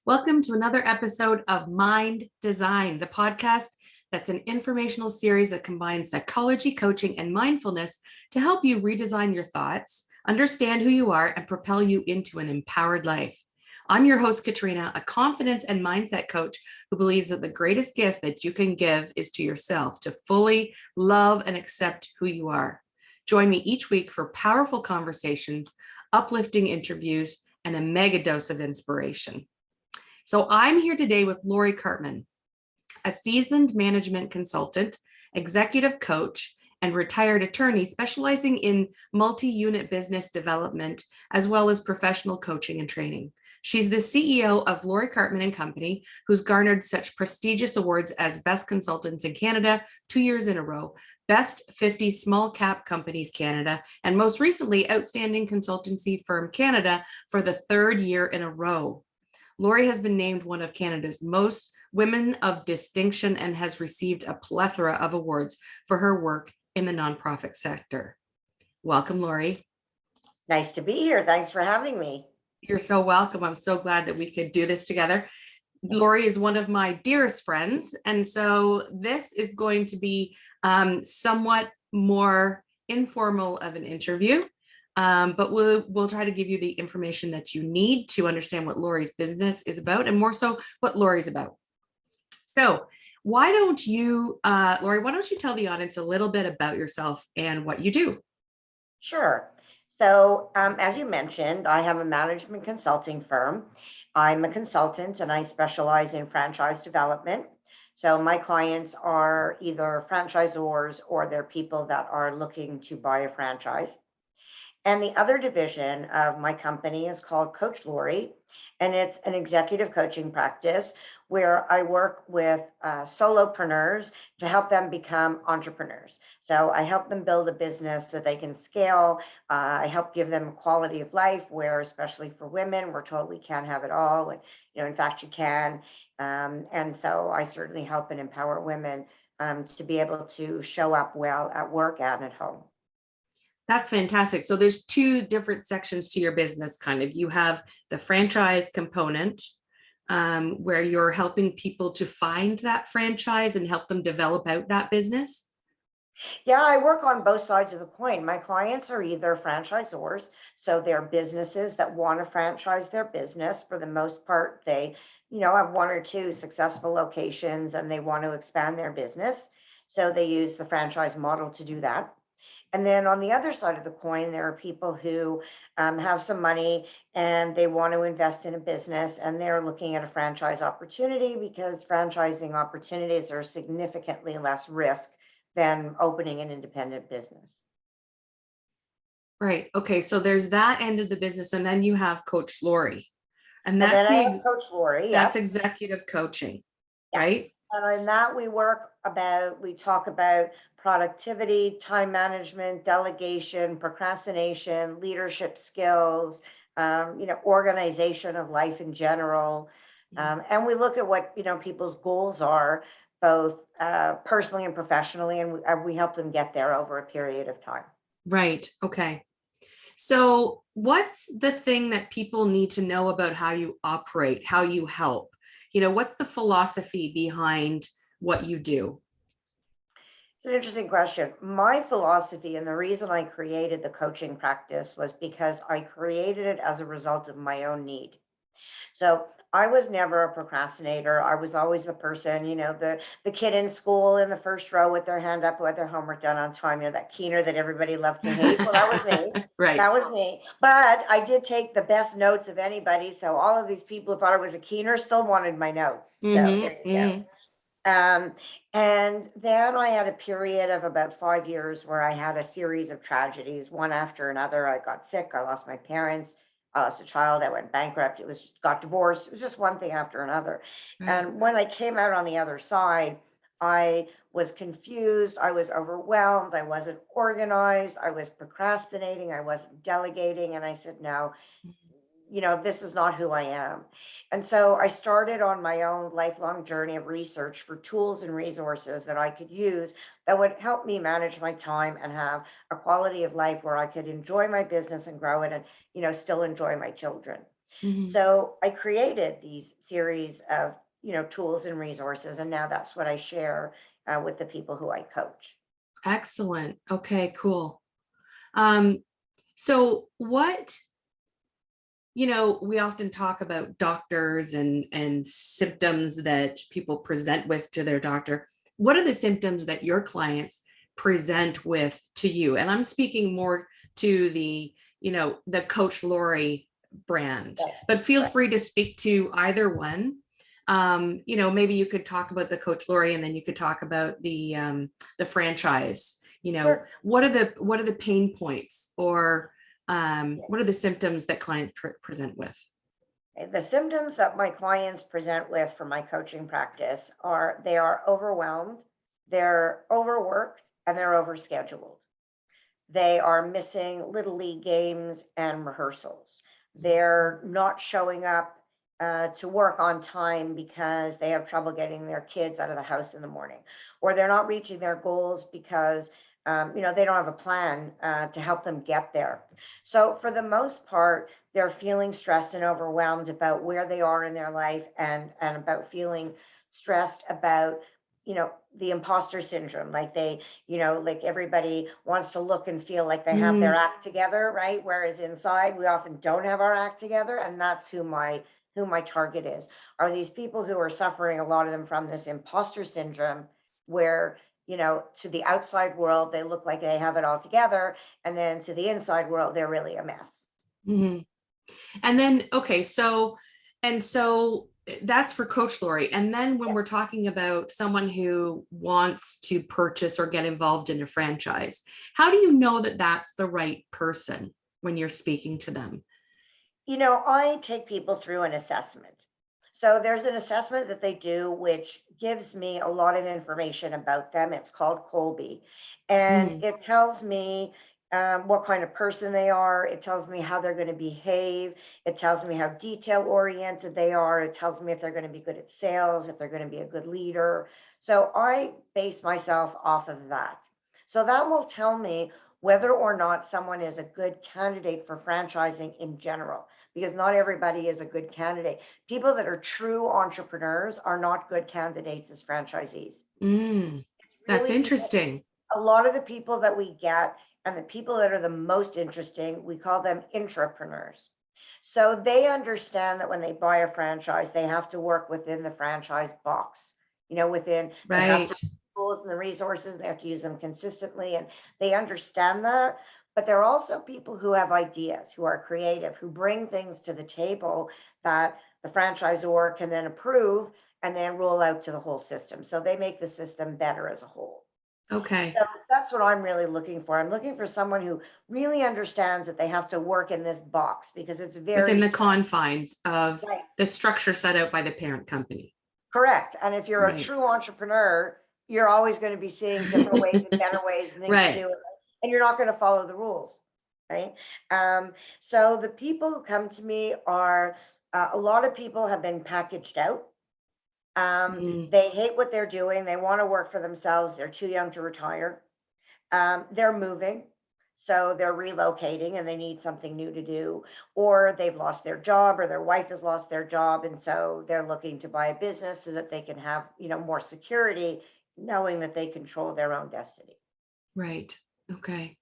Welcome to another episode of Mind Design, the podcast that's an informational series that combines psychology, coaching, and mindfulness to help you redesign your thoughts, understand who you are, and propel you into an empowered life. I'm your host, Katrina, a confidence and mindset coach who believes that the greatest gift that you can give is to yourself, to fully love and accept who you are. Join me each week for powerful conversations, uplifting interviews, and a mega dose of inspiration. So I'm here today with Lori Karpman, a seasoned management consultant, executive coach, and retired attorney specializing in multi-unit business development, as well as professional coaching and training. She's the CEO of Lori Karpman and Company, who's garnered such prestigious awards as Best Consultants in Canada 2 years in a row, Best 50 Small Cap Companies Canada, and most recently, Outstanding Consultancy Firm Canada for the 3rd year in a row. Lori has been named one of Canada's most women of distinction and has received a plethora of awards for her work in the nonprofit sector. Welcome, Lori. Nice to be here. Thanks for having me. You're so welcome. I'm so glad that we could do this together. Lori is one of my dearest friends, and so this is going to be somewhat more informal of an interview. But we'll try to give you the information that you need to understand what Lori's business is about, and more so what Lori's about. So why don't you, Lori, why don't you tell the audience a little bit about yourself and what you do? Sure. So as you mentioned, I have a management consulting firm. I'm a consultant and I specialize in franchise development. So my clients are either franchisors or they're people that are looking to buy a franchise. And the other division of my company is called Coach Lori, and it's an executive coaching practice where I work with solopreneurs to help them become entrepreneurs. So I help them build a business that they can scale. I help give them a quality of life where, especially for women, we're told we can't have it all. And, in fact, you can. And so I certainly help and empower women to be able to show up well at work and at home. That's fantastic. So there's 2 different sections to your business, kind of. You have the franchise component, where you're helping people to find that franchise and help them develop out that business. Yeah, I work on both sides of the coin. My clients are either franchisors, so they're businesses that want to franchise their business. For the most part, they, have 1 or 2 successful locations and they want to expand their business. So they use the franchise model to do that. And then on the other side of the coin, there are people who have some money and they want to invest in a business and they're looking at a franchise opportunity because franchising opportunities are significantly less risk than opening an independent business. Right. Okay. So there's that end of the business, and then you have Coach Lori, and And that's then I have Coach Lori. that's executive coaching, right? In that we talk about productivity, time management, delegation, procrastination, leadership skills, organization of life in general. And we look at what, people's goals are, both personally and professionally, and we help them get there over a period of time. Right. Okay. So what's the thing that people need to know about how you operate, how you help? What's the philosophy behind what you do? It's an interesting question. My philosophy and the reason I created the coaching practice was because I created it as a result of my own need. So I was never a procrastinator. I was always the person, the kid in school in the first row with their hand up who had their homework done on time, that keener that everybody loved to hate. Well, that was me. Right. That was me. But I did take the best notes of anybody. So all of these people who thought I was a keener still wanted my notes. So there you go. And then I had a period of about 5 years where I had a series of tragedies, one after another. I got sick. I lost my parents. I lost a child. I went bankrupt. Got divorced. It was just one thing after another. Right. And when I came out on the other side, I was confused. I was overwhelmed. I wasn't organized. I was procrastinating. I wasn't delegating. And I said, no, this is not who I am. And so I started on my own lifelong journey of research for tools and resources that I could use that would help me manage my time and have a quality of life where I could enjoy my business and grow it and, still enjoy my children. Mhm. So I created these series of, tools and resources, and now that's what I share with the people who I coach. Excellent. Okay, cool. Um, so what, we often talk about doctors and symptoms that people present with to their doctor. What are the symptoms that your clients present with to you? And I'm speaking more to the Coach Lori brand, Right. but feel Right. free to speak to either one. Maybe you could talk about the Coach Lori, and then you could talk about the franchise. Sure. What are the pain points, or Yeah. what are the symptoms that clients present with? The symptoms that my clients present with for my coaching practice are they are overwhelmed, they're overworked, and they're overscheduled. They are missing little league games and rehearsals. They're not showing up to work on time because they have trouble getting their kids out of the house in the morning, or they're not reaching their goals because they don't have a plan to help them get there. So for the most part, they're feeling stressed and overwhelmed about where they are in their life, and about feeling stressed about the imposter syndrome, like like everybody wants to look and feel like they have their Mm, act together, right? Whereas inside we often don't have our act together, and that's who my target is. Are these people who are suffering, a lot of them, from this imposter syndrome, where to the outside world they look like they have it all together, and then to the inside world they're really a mess. mhm. And then, okay, so that's for Coach Lori. And then when Yeah. we're talking about someone who wants to purchase or get involved in a franchise, how do you know that that's the right person when you're speaking to them? I take people through an assessment. So there's an assessment that they do, which gives me a lot of information about them. It's called Colby. And Mm, it tells me what kind of person they are. It tells me how they're going to behave. It tells me how detail oriented they are. It tells me if they're going to be good at sales, if they're going to be a good leader. So I base myself off of that. So that will tell me whether or not someone is a good candidate for franchising in general, because not everybody is a good candidate. People that are true entrepreneurs are not good candidates as franchisees. mm, that's Really, because interesting. a lot of the people that we get, and the people that are the most interesting, we call them intrapreneurs. So they understand that when they buy a franchise, they have to work within the franchise box. They have to Right. tools and the resources, they have to use them consistently, and they understand that. But they're also people who have ideas, who are creative, who bring things to the table that the franchisor can then approve and then roll out to the whole system. So they make the system better as a whole. Okay. So that's what I'm really looking for. I'm looking for someone who really understands that they have to work in this box, because it's Within very the set. confines of Right. the structure set out by the parent company. Correct. And if you're a Right. true entrepreneur, you're always going to be seeing different ways and better ways and things to Right. do it. And you're not going to follow the rules. Right. So the people who come to me are a lot of people have been packaged out. Mm, They hate what they're doing. They want to work for themselves. They're too young to retire. They're moving, so they're relocating and they need something new to do, or they've lost their job, or their wife has lost their job, and so they're looking to buy a business so that they can have, more security, knowing that they control their own destiny. right. Okay.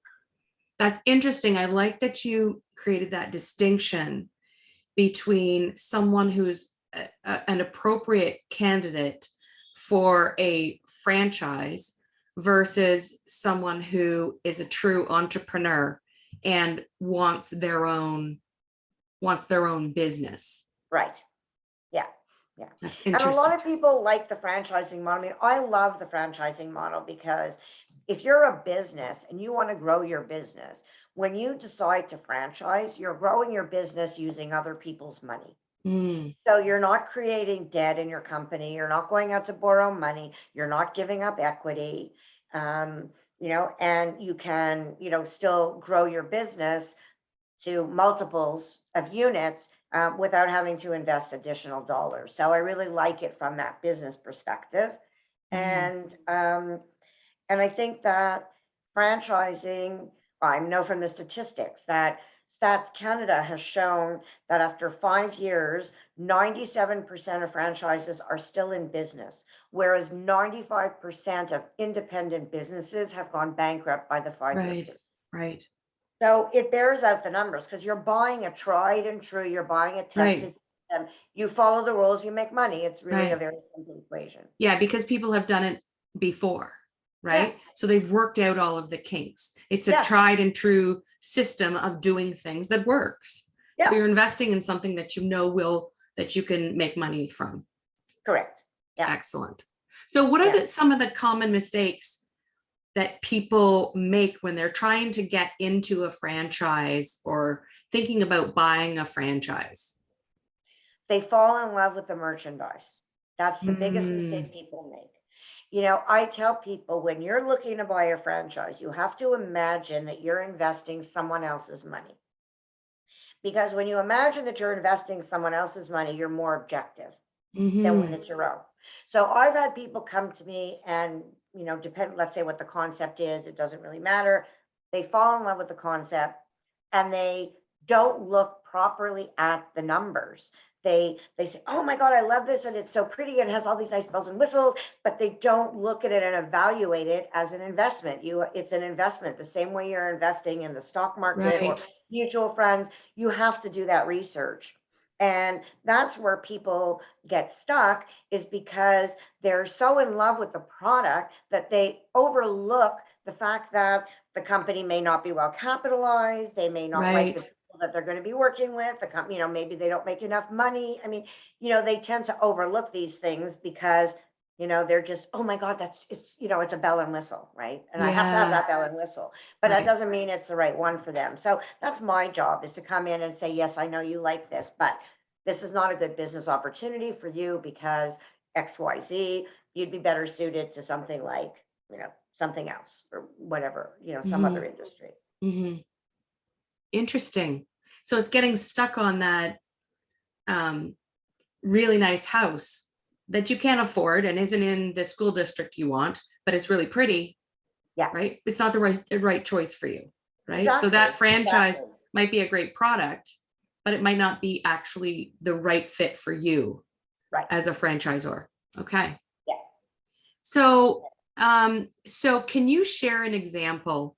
That's interesting. I like that you created that distinction between someone who's an appropriate candidate for a franchise versus someone who is a true entrepreneur and wants their own business. Right. Yeah. Yeah. That's And a lot interesting. of people like the franchising model. I mean, I love the franchising model, because if you're a business and you want to grow your business, when you decide to franchise, you're growing your business using other people's money. Mm, So you're not creating debt in your company. You're not going out to borrow money. You're not giving up equity. And you can, still grow your business to multiples of units without having to invest additional dollars. So I really like it from that business perspective. mm, And I think that franchising, I know from the statistics that Stats Canada has shown that after 5 years, 97% of franchises are still in business, whereas 95% of independent businesses have gone bankrupt by the 5 year Right. period. Right. So it bears out the numbers because you're buying a tried and true, you're buying a Right. tested system. You follow the rules, you make money. It's really a Right. very simple equation. Yeah, because people have done it before, Yeah, right? So they've worked out all of the kinks. It's a yeah, tried and true system of doing things that works. So yeah, you're investing in something that that you can make money from. correct. Yeah, Excellent. So what are yeah. some of the common mistakes that people make when they're trying to get into a franchise or thinking about buying a franchise? They fall in love with the merchandise. That's the biggest Mm, mistake people make. I tell people when you're looking to buy a franchise, you have to imagine that you're investing someone else's money. Because when you imagine that you're investing someone else's money, you're more objective than when mhm. it's your own. So I've had people come to me and, let's say what the concept is, it doesn't really matter. They fall in love with the concept and they don't look properly at the numbers. They say, "Oh my God, I love this and it's so pretty and it has all these nice bells and whistles," but they don't look at it and evaluate it as an investment. It's an investment the same way you're investing in the stock market or Right. mutual funds. You have to do that research. And that's where people get stuck is because they're so in love with the product that they overlook the fact that the company may not be well capitalized. They may not like the Right. people that they're going to be working with. The company, maybe they don't make enough money. I mean, they tend to overlook these things because, they're just, oh my God, it's a bell and whistle, right? And I have to have Yeah. that bell and whistle, but that Right. doesn't mean it's the right one for them. So that's my job is to come in and say, yes, I know you like this, but this is not a good business opportunity for you because XYZ, you'd be better suited to something like, something else or whatever, some other Hmm. industry. Hmm. Interesting. So it's getting stuck on that um, really nice house that you can't afford and isn't in the school district you want, but it's really pretty, Yeah, right? It's not the right choice for you, right? So exactly. that franchise Exactly. might be a great product, but it might not be actually the right fit for you Right. as a franchisor. Okay. Yeah. So can you share an example?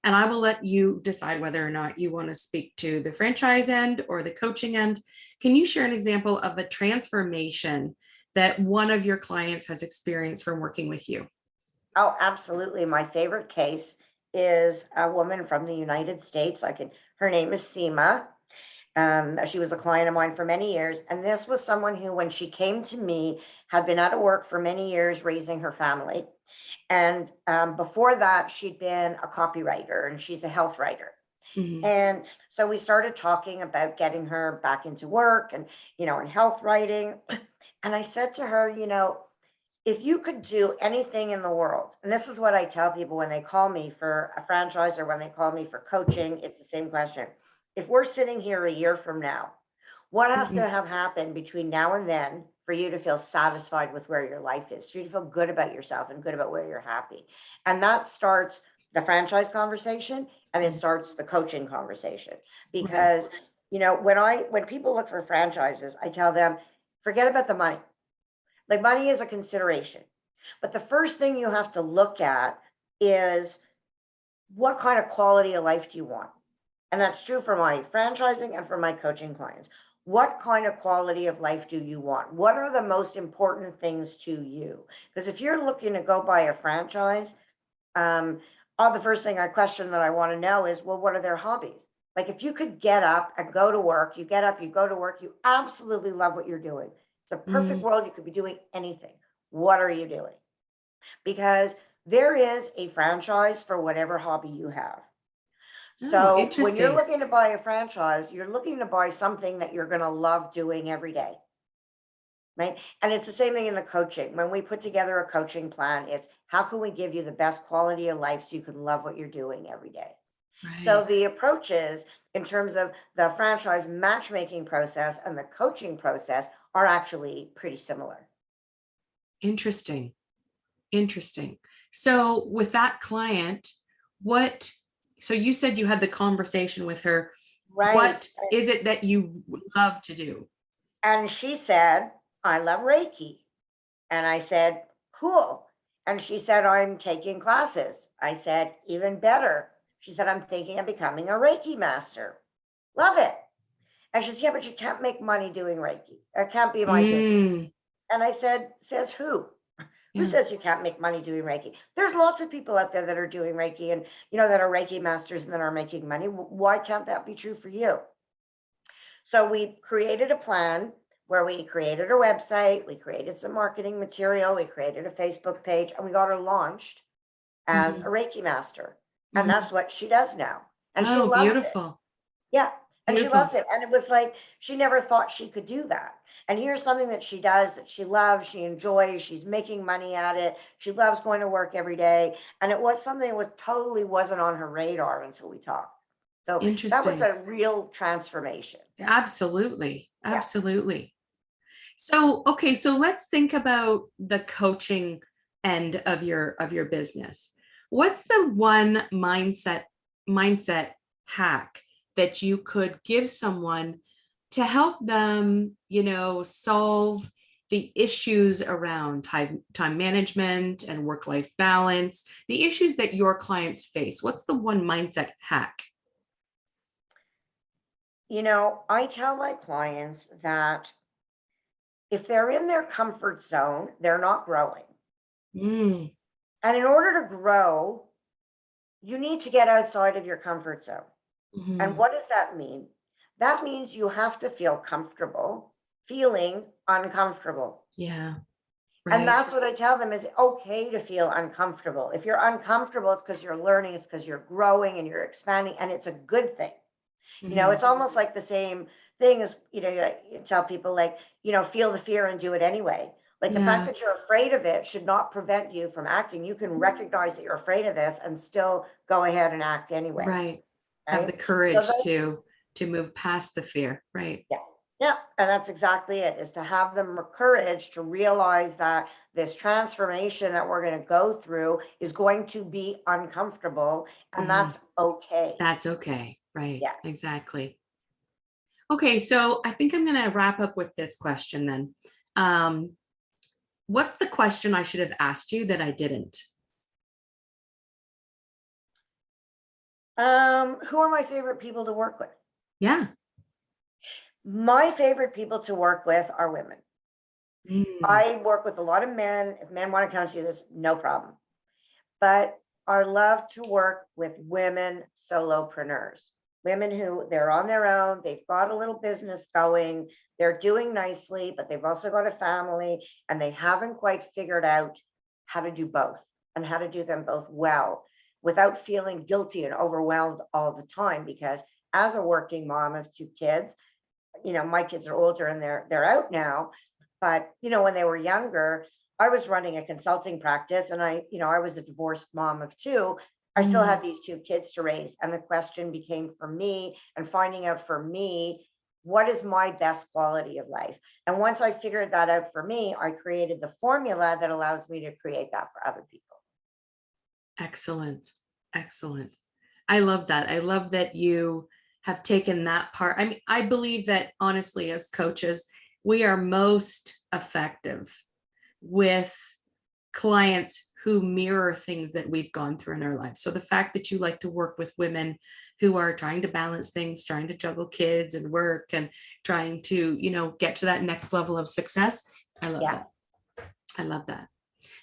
And I will let you decide whether or not you want to speak to the franchise end or the coaching end. Can you share an example of a transformation that one of your clients has experienced from working with you? Oh, absolutely. My favorite case is a woman from the United States. Her name is Seema. She was a client of mine for many years. And this was someone who, when she came to me, had been out of work for many years raising her family. And before that, she'd been a copywriter and she's a health writer. Mhm. And so we started talking about getting her back into work and, in health writing. And I said to her, if you could do anything in the world, and this is what I tell people when they call me for a franchise or when they call me for coaching, it's the same question. If we're sitting here a year from now, what has Mhm. to have happened between now and then for you to feel satisfied with where your life is, for you to feel good about yourself and good about where you're happy? And that starts the franchise conversation and it starts the coaching conversation. Right. Because, when people look for franchises, I tell them, forget about the money. Like money is a consideration. But the first thing you have to look at is what kind of quality of life do you want? And that's true for my franchising and for my coaching clients. What kind of quality of life do you want? What are the most important things to you? Because if you're looking to go buy a franchise, um, the first thing I question that I want to know is, well, what are their hobbies? Like if you could get up and go to work, you get up, you go to work, you absolutely love what you're doing. It's a perfect Mhm. world. You could be doing anything. What are you doing? Because there is a franchise for whatever hobby you have. Oh, So when you're interesting. looking to buy a franchise, you're looking to buy something that you're going to love doing every day, right? And it's the same thing in the coaching. When we put together a coaching plan, it's how can we give you the best quality of life so you can love what you're doing every day? So Right. the approaches in terms of the franchise matchmaking process and the coaching process are actually pretty similar. Interesting. Interesting. So with that client, what So you said you had the conversation with her. Right. What is it that you love to do? And she said, I love Reiki. And I said, cool. And she said, I'm taking classes. I said, even better. She said, I'm thinking of becoming a Reiki master. Love it. And she said, yeah, but you can't make money doing Reiki. It can't be my business. Mm, And I said, says who? Who yeah, says you can't make money doing Reiki? There's lots of people out there that are doing Reiki and, that are Reiki masters and that are making money. Why can't that be true for you? So we created a plan where we created a website, we created some marketing material, we created a Facebook page, and we got her launched as a mhm, Reiki master. And mhm. that's what she does now. And she Oh, loves it. beautiful, Yeah. And she loves beautiful. it. And it was like she never thought she could do that. And here's something that she does that she loves, she enjoys, she's making money at it. She loves going to work every day. And it was something that was totally wasn't on her radar until we talked. So that was Interesting. a real transformation. Absolutely, Yeah. absolutely. So, okay, so let's think about the coaching end of your business. What's the one mindset hack that you could give someone to help them, solve the issues around time management and work-life balance, the issues that your clients face? What's the one mindset hack? I tell my clients that if they're in their comfort zone, they're not growing. Mm, And in order to grow, you need to get outside of your comfort zone. And mhm. what does that mean? That means you have to feel comfortable feeling uncomfortable. Yeah, And right. that's what I tell them is okay to feel uncomfortable. If you're uncomfortable, it's because you're learning, it's because you're growing and you're expanding, and it's a good thing. Mhm. It's almost like the same thing as, you tell people like, feel the fear and do it anyway. Like the fact Yeah, that you're afraid of it should not prevent you from acting. You can recognize that you're afraid of this and still go ahead and act anyway. right. Have the Right. So courage those, to move past the fear. Right. yeah. Yeah. And that's exactly it, is to have the courage to realize that this transformation that we're going to go through is going to be uncomfortable, and Mhm. that's okay. That's okay. Right. Yeah. Exactly. Okay, so I think I'm going to wrap up with this question then. Um, what's the question I should have asked you that I didn't? Who are my favorite people to work with? Yeah. My favorite people to work with are women. Mm, I work with a lot of men. If men want to come to this, no problem. But I love to work with women solopreneurs, women who they're on their own, they've got a little business going, they're doing nicely, but they've also got a family and they haven't quite figured out how to do both and how to do them both well without feeling guilty and overwhelmed all the time. Because as a working mom of two kids, my kids are older and they're out now, but when they were younger, I was running a consulting practice, and I was a divorced mom of two. I still mm, had these two kids to raise, and the question became for me and finding out for me, what is my best quality of life? And once I figured that out for me, I created the formula that allows me to create that for other people. excellent. Excellent. I love that. I love that you have taken that part. I mean, I believe that honestly, as coaches, we are most effective with clients who mirror things that we've gone through in our lives. So the fact that you like to work with women who are trying to balance things, trying to juggle kids and work and trying to, get to that next level of success. I love Yeah. that. I love that.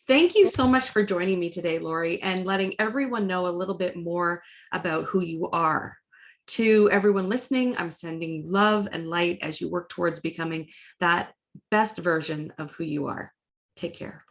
Thank you so much for joining me today, Lori, and letting everyone know a little bit more about who you are. To everyone listening, I'm sending you love and light as you work towards becoming that best version of who you are. Take care.